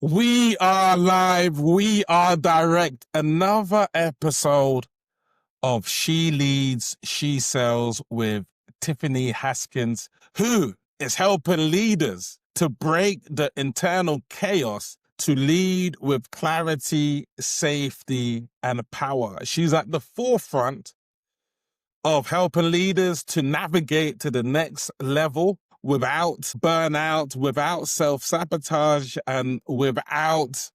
We are live. We are direct. Another episode of She Leads, She Sells with Tiffany Haskins, who is helping leaders to break the internal chaos to lead with clarity, safety, and power. She's at the forefront of helping leaders to navigate to the next level without burnout, without self-sabotage, and without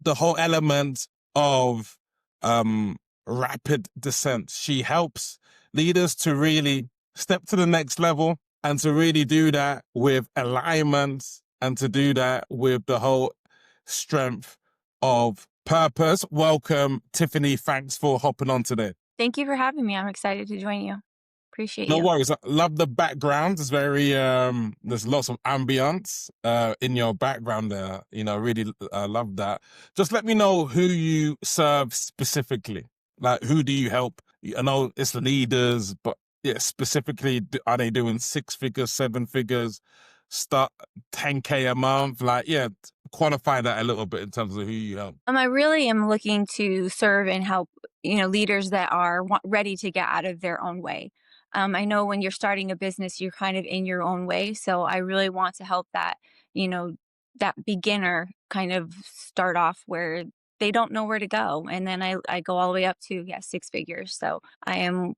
the whole element of rapid descent. She helps leaders to really step to the next level and to really do that with alignment and to do that with the whole strength of purpose. Welcome, Tiffany. Thanks for hopping on today. Thank you for having me. I'm excited to join you. Appreciate No you. worries. I love the background. It's very, there's lots of ambience in your background there. Really love that. Just let me know who you serve specifically. Like, who do you help? I know it's leaders, but yeah, specifically, are they doing 6 figures, 7 figures, start 10K a month? Like, yeah, quantify that a little bit in terms of who you help. I really am looking to serve and help, leaders that are ready to get out of their own way. I know when you're starting a business, you're kind of in your own way. So I really want to help you know, that beginner kind of start off where they don't know where to go. And then I go all the way up to, 6 figures. So I am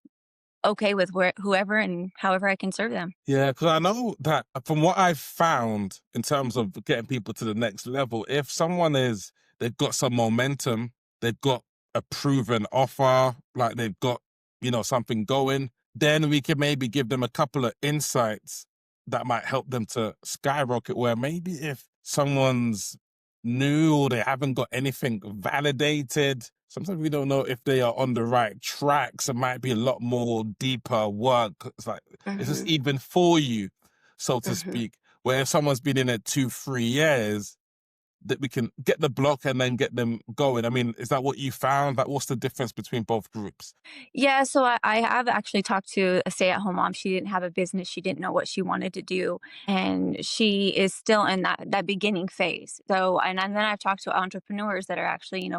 okay with whoever and however I can serve them. Yeah, because I know that from what I've found in terms of getting people to the next level, if they've got some momentum, they've got a proven offer, like they've got, something going, then we can maybe give them a couple of insights that might help them to skyrocket. Where maybe if someone's new or they haven't got anything validated, sometimes we don't know if they are on the right tracks. It might be a lot more deeper work. It's like, is this Hmm. even for you, so to Hmm. speak? Where if someone's been in it 2-3 years, that we can get the block and then get them going. I mean, is that what you found? Like, what's the difference between both groups? Yeah, so I have actually talked to a stay-at-home mom. She didn't have a business. She didn't know what she wanted to do, and she is still in that beginning phase. So, and then I've talked to entrepreneurs that are actually,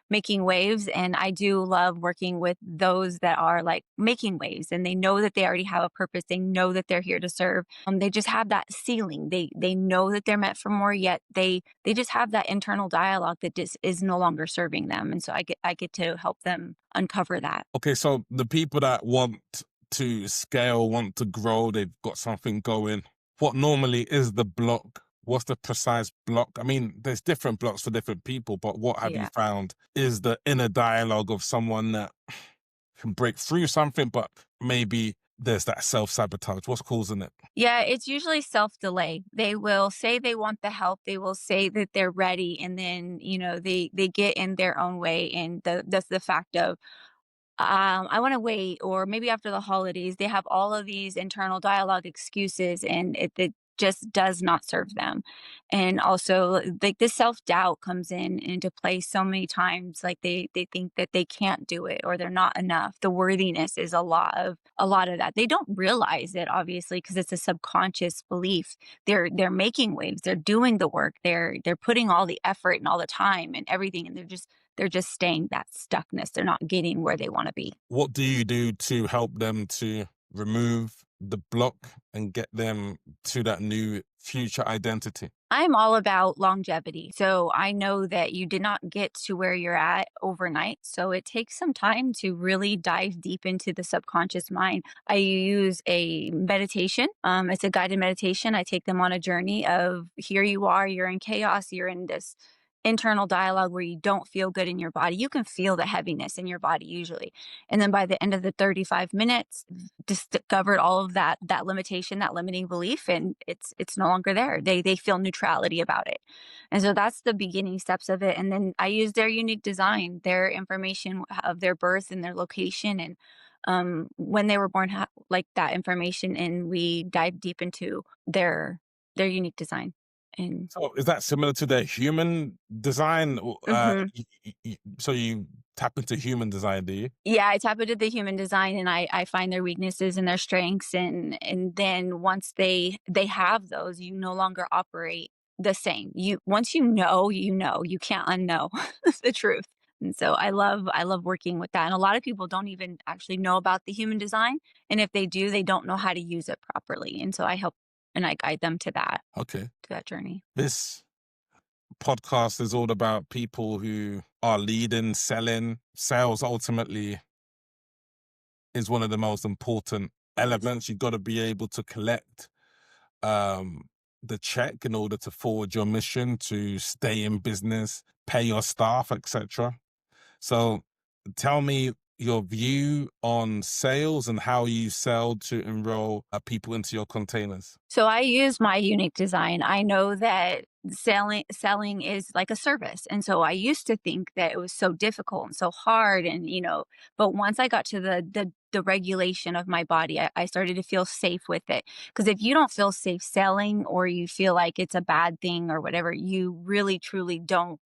making waves. And I do love working with those that are like making waves, and they know that they already have a purpose. They know that they're here to serve. They just have that ceiling. They know that they're meant for more, yet they just have that internal dialogue that just is no longer serving them. And so I get to help them uncover that. Okay, so the people that want to scale, want to grow, they've got something going. What normally is the block? What's the precise block? I mean, there's different blocks for different people, but what have you Yeah. found is the inner dialogue of someone that can break through something, but maybe there's that self-sabotage. What's causing it? Yeah, it's usually self-delay. They will say they want the help. They will say that they're ready, and then, they get in their own way. And that's the fact of, I want to wait, or maybe after the holidays. They have all of these internal dialogue excuses, and it just does not serve them. And also, like, this self-doubt comes into play so many times. Like, they think that they can't do it, or they're not enough. The worthiness is a lot of that. They don't realize it, obviously, because it's a subconscious belief. They're making waves. They're doing the work. They're putting all the effort and all the time and everything, and they're just staying that stuckness. They're not getting where they want to be. What do you do to help them to remove the block and get them to that new future identity? I'm all about longevity. So I know that you did not get to where you're at overnight. So it takes some time to really dive deep into the subconscious mind. I use a meditation. It's a guided meditation. I take them on a journey of, here you are, you're in chaos, you're in this internal dialogue where you don't feel good in your body. You can feel the heaviness in your body usually. And then by the end of the 35 minutes, discovered all of that limitation, that limiting belief, and it's no longer there. They feel neutrality about it. And so that's the beginning steps of it. And then I use their unique design, their information of their birth and their location, and when they were born, like that information, and we dive deep into their unique design. And So is that similar to the human design? mhm. So you tap into human design, do you? Yeah, I tap into the human design, and I find their weaknesses and their strengths, and then once they have those, you no longer operate the same. Once you know, you can't unknow the truth. And so I love working with that. And a lot of people don't even actually know about the human design. And if they do, they don't know how to use it properly. And so I help and I guide them Okay. to that journey. This podcast is all about people who are leading, selling. Sales ultimately is one of the most important elements. You've got to be able to collect the check in order to forward your mission, to stay in business, pay your staff, etc. So tell me your view on sales and how you sell to enroll people into your containers. So I use my unique design. I know that selling is like a service. And so I used to think that it was so difficult and so hard and but once I got to the regulation of my body, I started to feel safe with it. Because if you don't feel safe selling or you feel like it's a bad thing or whatever, you really truly don't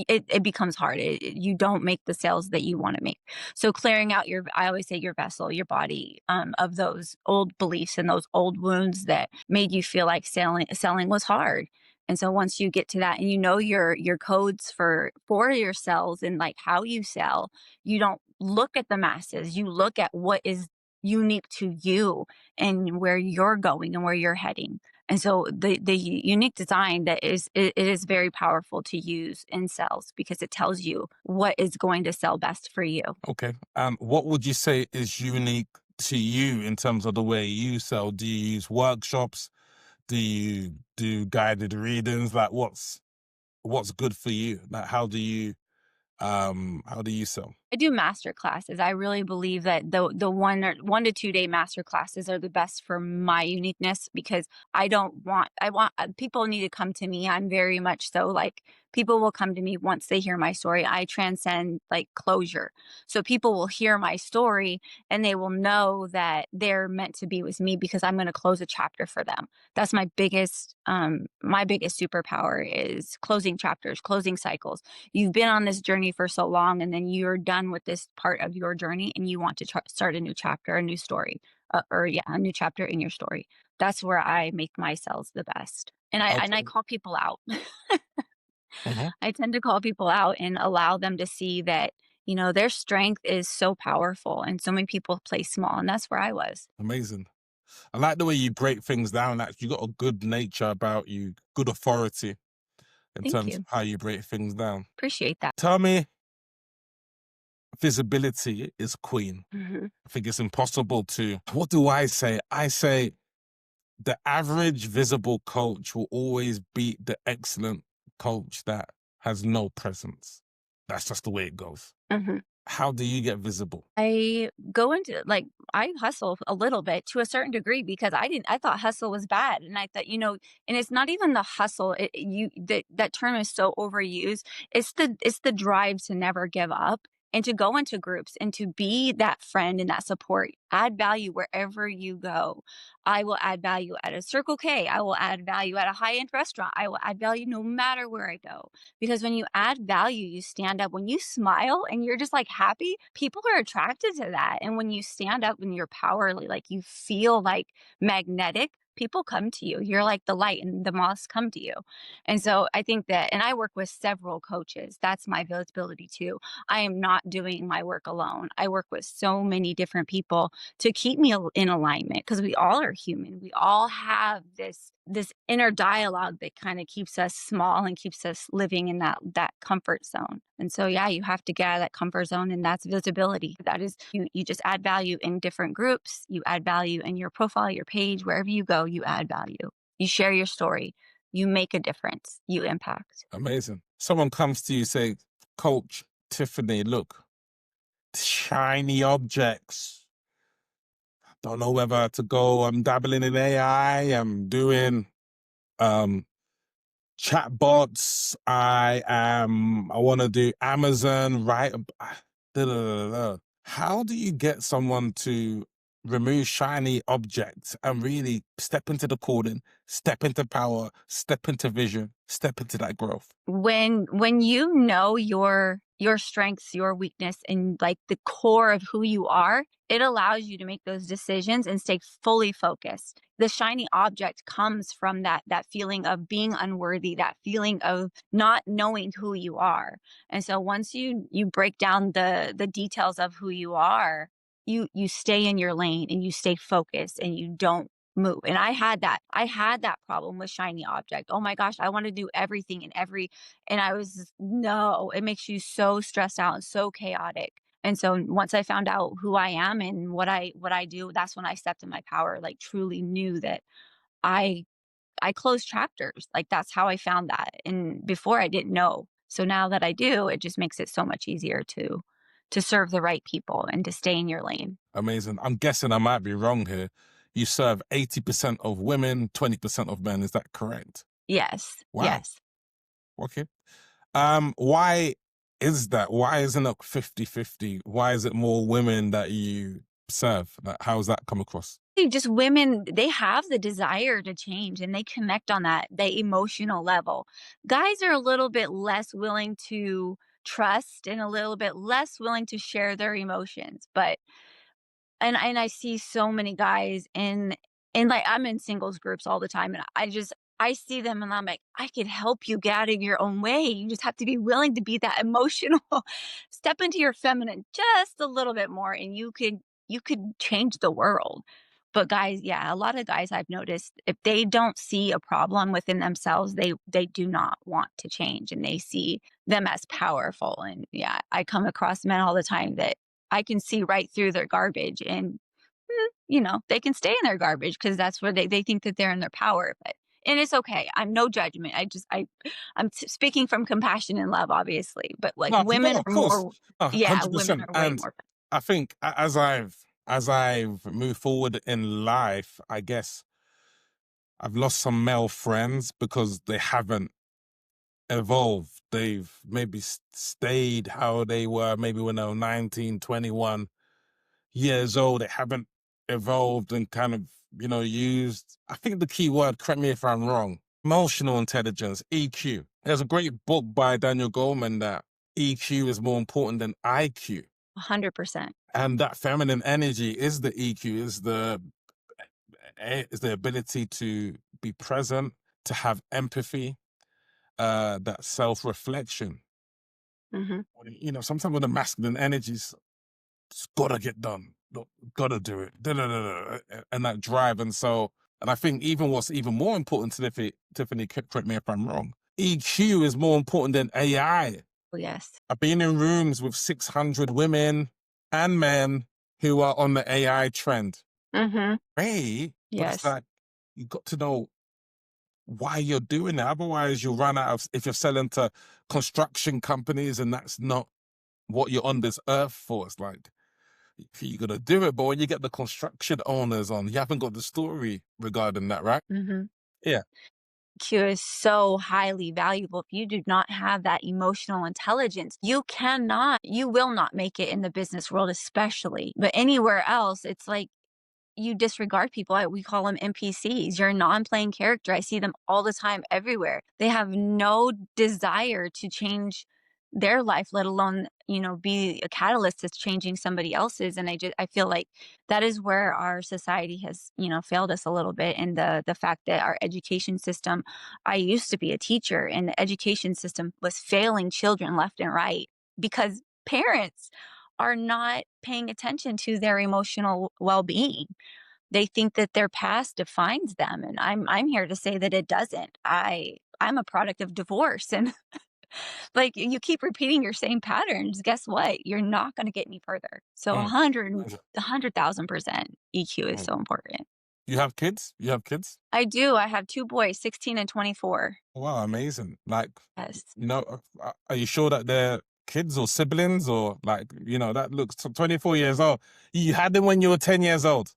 it becomes hard. You don't make the sales that you want to make. So clearing out I always say your vessel, your body, of those old beliefs and those old wounds that made you feel like selling was hard. And so once you get to that and you know your codes for your sales and like how you sell, you don't look at the masses. You look at what is unique to you and where you're going and where you're heading. And so the unique design it is very powerful to use in sales because it tells you what is going to sell best for you. Okay. What would you say is unique to you in terms of the way you sell? Do you use workshops? Do you do guided readings? Like what's good for you? Like how do you sell? I do master classes. I really believe that the 1 to 2 day master classes are the best for my uniqueness because I want people need to come to me. I'm very much so like people will come to me once they hear my story. I transcend like closure. So people will hear my story and they will know that they're meant to be with me because I'm going to close a chapter for them. That's my biggest superpower is closing chapters, closing cycles. You've been on this journey for so long and then you're done with this part of your journey and you want to start a new chapter, a new story, or yeah, a new chapter in your story. That's where I make my sales the best. And I Okay. call people out. Mhm. I tend to call people out and allow them to see that, their strength is so powerful and so many people play small. And that's where I was. Amazing. I like the way you break things down. Like you got a good nature about you, good authority in Thank terms you. of how you break things down. Appreciate that. Tell me, visibility is queen. Mhm. I think it's impossible to. What do I say? I say the average visible coach will always beat the excellent coach that has no presence. That's just the way it goes. Mhm. How do you get visible? I go into like I hustle a little bit to a certain degree because I thought hustle was bad and I thought and it's not even the hustle that term is so overused. It's the drive to never give up and to go into groups and to be that friend and that support, add value wherever you go. I will add value at a Circle K. I will add value at a high-end restaurant. I will add value no matter where I go. Because when you add value, you stand up. When you smile and you're just like happy, people are attracted to that. And when you stand up and you're powerfully, like you feel like magnetic, people come to you. You're like the light and the moths come to you. And so I think that, and I work with several coaches. That's my visibility too. I am not doing my work alone. I work with so many different people to keep me in alignment because we all are human. We all have this inner dialogue that kind of keeps us small and keeps us living in that comfort zone. And so yeah, you have to get out of that comfort zone and that's visibility. That is you just add value in different groups, you add value in your profile, your page, wherever you go, you add value. You share your story, you make a difference, you impact. Amazing. Someone comes to you, say, Coach Tiffany, look, shiny objects. Don't know whether to go. I'm dabbling in AI. I'm doing um chatbots. I want to do Amazon, right? Da, da, da, da. How do you get someone to remove shiny objects and really step into the calling, step into power, step into vision, step into that growth? When you know your strengths, your weakness, and like the core of who you are, it allows you to make those decisions and stay fully focused. The shiny object comes from that feeling of being unworthy, that feeling of not knowing who you are. And so once you break down the details of who you are, you stay in your lane and you stay focused and you don't move. And I had that problem with shiny object. Oh my gosh, I want to do everything and and I was no, it makes you so stressed out and so chaotic. And so once I found out who I am and what I do, that's when I stepped in my power, like truly knew that I I closed chapters. Like that's how I found that. And before I didn't know. So now that I do, it just makes it so much easier to serve the right people and to stay in your lane. Amazing. I'm guessing I might be wrong here. You serve 80% of women, 20% of men. Is that correct? Yes. Wow. Yes. Okay. Why is that? Why isn't it 50-50? Why is it more women that you serve? Like, how's that come across? Just women, they have the desire to change and they connect on the emotional level. Guys are a little bit less willing to trust and a little bit less willing to share their emotions. But and I see so many guys in like I'm in singles groups all the time and I see them and I'm like, I could help you get out of your own way. You just have to be willing to be that emotional. Step into your feminine just a little bit more and you could change the world. But guys, yeah, a lot of guys I've noticed if they don't see a problem within themselves, they do not want to change and they see them as powerful. And yeah, I come across men all the time that I can see right through their garbage and, they can stay in their garbage because that's where they think that they're in their power, but and it's okay. I'm no judgment. I'm speaking from compassion and love, obviously, but like No, no, women of are course, more yeah, women 100%. are way And more. I think as I've moved forward in life, I guess I've lost some male friends because they haven't evolved. They've maybe stayed how they were maybe when they were 19, 21 years old. They haven't evolved and kind of, used, I think the key word, correct me if I'm wrong, emotional intelligence, EQ. There's a great book by Daniel Goleman that EQ is more important than IQ. 100%. And that feminine energy is the EQ, is the ability to be present, to have empathy, that self-reflection. Mhm. Sometimes with the masculine energies, it's gotta get done. Look, gotta do it. And that drive. And I think even what's even more important, Tiffany, correct me if I'm wrong, EQ is more important than AI. Oh, yes. I've been in rooms with 600 women and men who are on the AI trend. Mhm. Great, but it's Yes. like, you got to know why you're doing it. Otherwise, you'll run out of, if you're selling to construction companies and that's not what you're on this earth for. It's like, you're going to do it. But when you get the construction owners on, you haven't got the story regarding that, right? Mhm. Yeah. Q is so highly valuable. If you do not have that emotional intelligence, you will not make it in the business world, especially. But anywhere else, it's like you disregard people. We call them NPCs. You're a non-playing character. I see them all the time everywhere. They have no desire to change their life, let alone, be a catalyst that's changing somebody else's. And I feel like that is where our society has, failed us a little bit. And the fact that our education system, I used to be a teacher and the education system was failing children left and right because parents are not paying attention to their emotional well-being. They think that their past defines them, and I'm here to say that it doesn't. I'm a product of divorce, and like you keep repeating your same patterns. Guess what? You're not going to get any further. So Mm. 100,000% EQ is Mm. so important. You have kids? You have kids? I do. I have two boys, 16 and 24. Wow, amazing. Like, Yes. are you sure that they're kids or siblings or like, that looks 24 years old. You had them when you were 10 years old.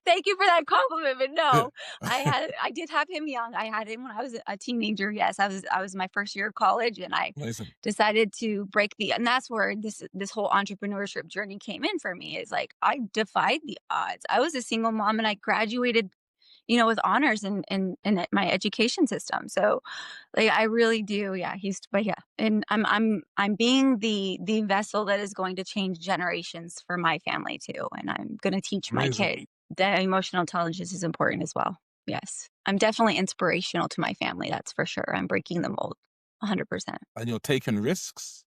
Thank you for that compliment, but no, I did have him young. I had him when I was a teenager. Yes, I was my first year of college, and I Amazing. decided to break the and that's where this whole entrepreneurship journey came in for me. Is like I defied the odds. I was a single mom and I graduated, with honors in my education system. So like I really do, yeah. But yeah, and I'm being the vessel that is going to change generations for my family too, and I'm going to teach my Amazing. kids that emotional intelligence is important as well. Yes, I'm definitely inspirational to my family. That's for sure. I'm breaking the mold, 100% And you're taking risks.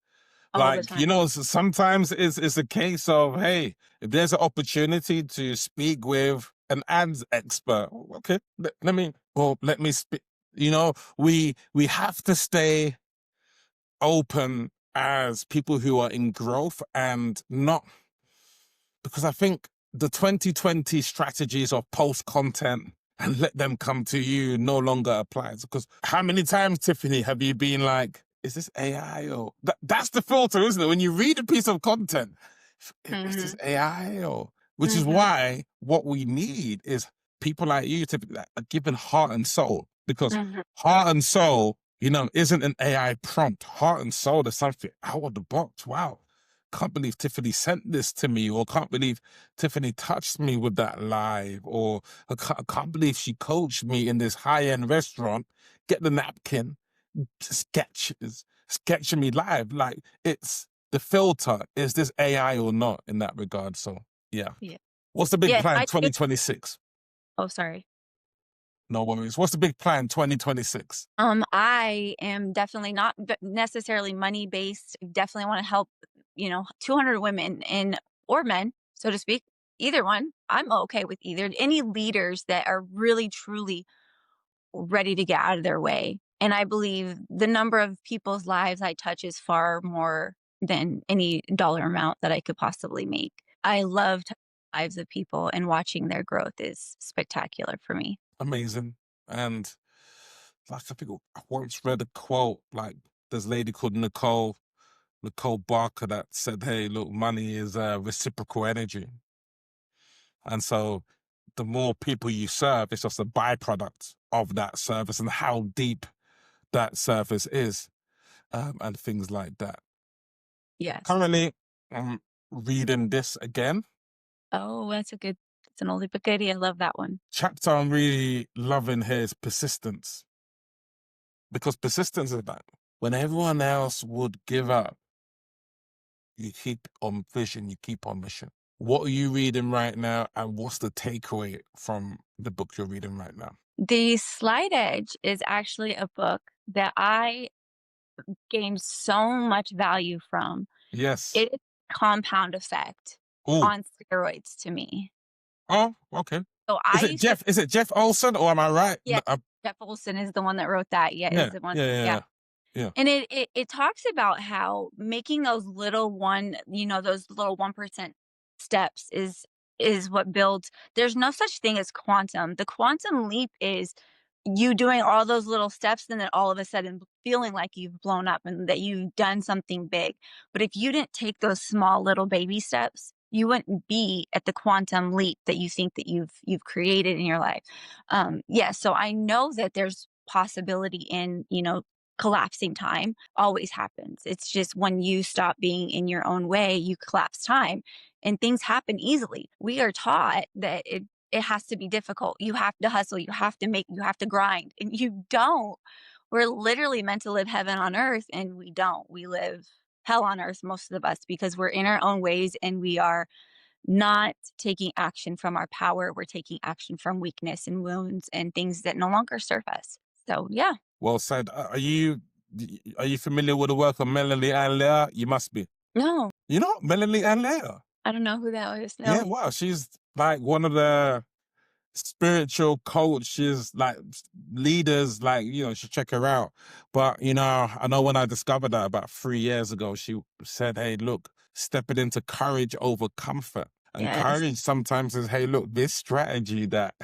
all the Like, time. sometimes it's a case of, hey, if there's an opportunity to speak with an ads expert, okay, let me speak. We have to stay open as people who are in growth and not, because I think the 2020 strategies of post content and let them come to you no longer applies. Because how many times, Tiffany, have you been like, is this AI or that's the filter, isn't it? When you read a piece of content, is this Hmm. AI or, which is Hmm. why what we need is people like you to that are given heart and soul, because Hmm. heart and soul, isn't an AI prompt. Heart and soul is something out of the box. Wow. Can't believe Tiffany sent this to me, or can't believe Tiffany touched me with that live, or I can't believe she coached me in this high-end restaurant, get the napkin, sketching me live. Like, it's the filter, is this AI or not in that regard? So yeah. Yeah. What's the big Yes, plan I do. 2026? Oh, sorry. No worries. What's the big plan 2026? I am definitely not necessarily money based. Definitely want to help, 200 women and or men, so to speak. Either one. I'm okay with either. Any leaders that are really truly ready to get out of their way. And I believe the number of people's lives I touch is far more than any dollar amount that I could possibly make. I love touching the lives of people, and watching their growth is spectacular for me. Amazing. And like, I think I once read a quote, like, there's a lady called Nicole Barker that said, hey, look, money is reciprocal energy. And so the more people you serve, it's just a byproduct of that service and how deep that service is, and things like that. Yes. Currently, I'm reading this again. Oh, it's an oldie but goodie. I love that one. Chapter I'm really loving here is persistence, because persistence is that when everyone else would give up, you keep on vision, you keep on mission. What are you reading right now, and what's the takeaway from the book you're reading right now? The Slight Edge is actually a book that I gained so much value from. Yes. It is compound effect Oh, on steroids to me. oh, okay. So I used to Is it Jeff Olson, or am I right? yeah, Jeff Olson is the one that wrote that. Yeah, is Yeah, the one. yeah, yeah, Yeah. yeah. Yeah. And it talks about how making those little those little 1% steps is what builds. There's no such thing as quantum. The quantum leap is you doing all those little steps and then all of a sudden feeling like you've blown up and that you've done something big. But if you didn't take those small little baby steps, you wouldn't be at the quantum leap that you think that you've created in your life. Yeah, so I know that there's possibility in, collapsing time always happens. It's just when you stop being in your own way, you collapse time and things happen easily. We are taught that it has to be difficult. You have to hustle, you have to grind, and you don't. We're literally meant to live heaven on earth, and we don't. We live hell on earth, most of us, because we're in our own ways and we are not taking action from our power. We're taking action from weakness and wounds and things that no longer serve us. So, yeah. Well said. Are you familiar with the work of Melanie and Leah? You must be. No, You know Melanie and Leah? I don't know who that was. Yeah, No. wow. She's like one of the spiritual coaches, like leaders, like, you should check her out. But, I know when I discovered that about 3 years ago, she said, hey, look, stepping into courage over comfort. And Yes. courage sometimes is, hey, look, this strategy that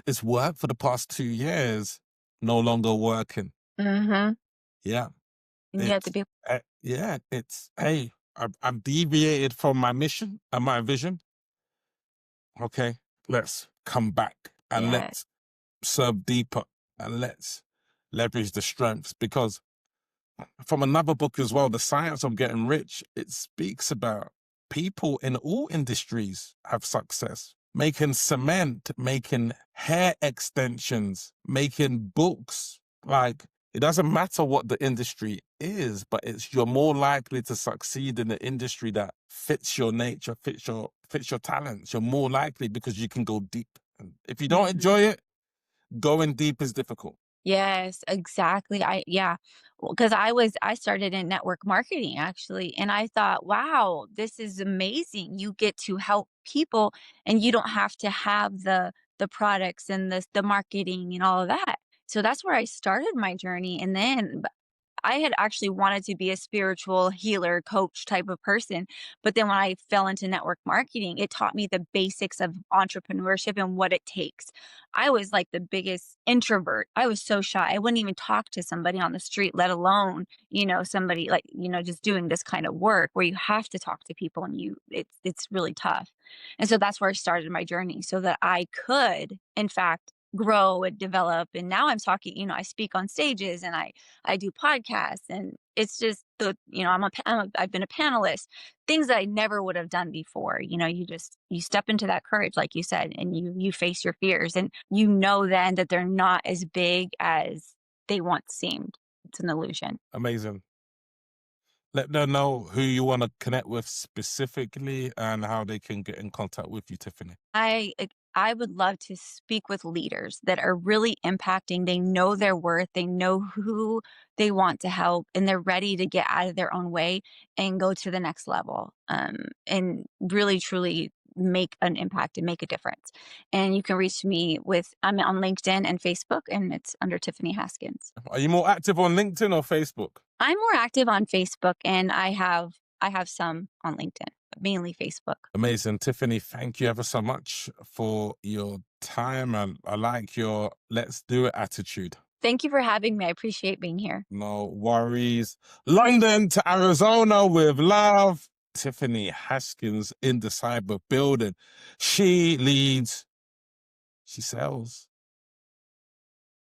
it's worked for the past 2 years, no longer working. Mhm. Yeah. And you have to It's, be hey, I've deviated from my mission and my vision. Okay. let's come back and Yeah. let's serve deeper and let's leverage the strengths. Because from another book as well, The Science of Getting Rich, it speaks about people in all industries have success. Making cement, making hair extensions, making books. Like, it doesn't matter what the industry is, but you're more likely to succeed in the industry that fits your nature, fits your talents. You're more likely because you can go deep. And if you don't enjoy it, going deep is difficult. Yes, exactly. Yeah. Because I started in network marketing actually, and I thought, wow, this is amazing. You get to help people and you don't have to have the products and the marketing and all of that. So that's where I started my journey. And then I had actually wanted to be a spiritual healer, coach type of person. But then when I fell into network marketing, it taught me the basics of entrepreneurship and what it takes. I was like the biggest introvert. I was so shy. I wouldn't even talk to somebody on the street, let alone, somebody like, just doing this kind of work where you have to talk to people and it's really tough. And so that's where I started my journey so that I could, in fact, grow and develop. And now I'm talking, I speak on stages and I do podcasts and it's just I've been a panelist, things that I never would have done before. You step into that courage, like you said, and you face your fears and then that they're not as big as they once seemed. It's an illusion. Amazing. Let them know who you want to connect with specifically and how they can get in contact with you, Tiffany. I would love to speak with leaders that are really impacting. They know their worth, they know who they want to help, and they're ready to get out of their own way and go to the next level, and really truly make an impact and make a difference. And you can reach me I'm on LinkedIn and Facebook, and it's under Tiffany Haskins. Are you more active on LinkedIn or Facebook? I'm more active on Facebook, and I have some on LinkedIn, but mainly Facebook. Amazing. Tiffany, thank you ever so much for your time. And I like your let's do it attitude. Thank you for having me. I appreciate being here. No worries. London to Arizona with love. Tiffany Haskins in the cyber building. She leads, she sells.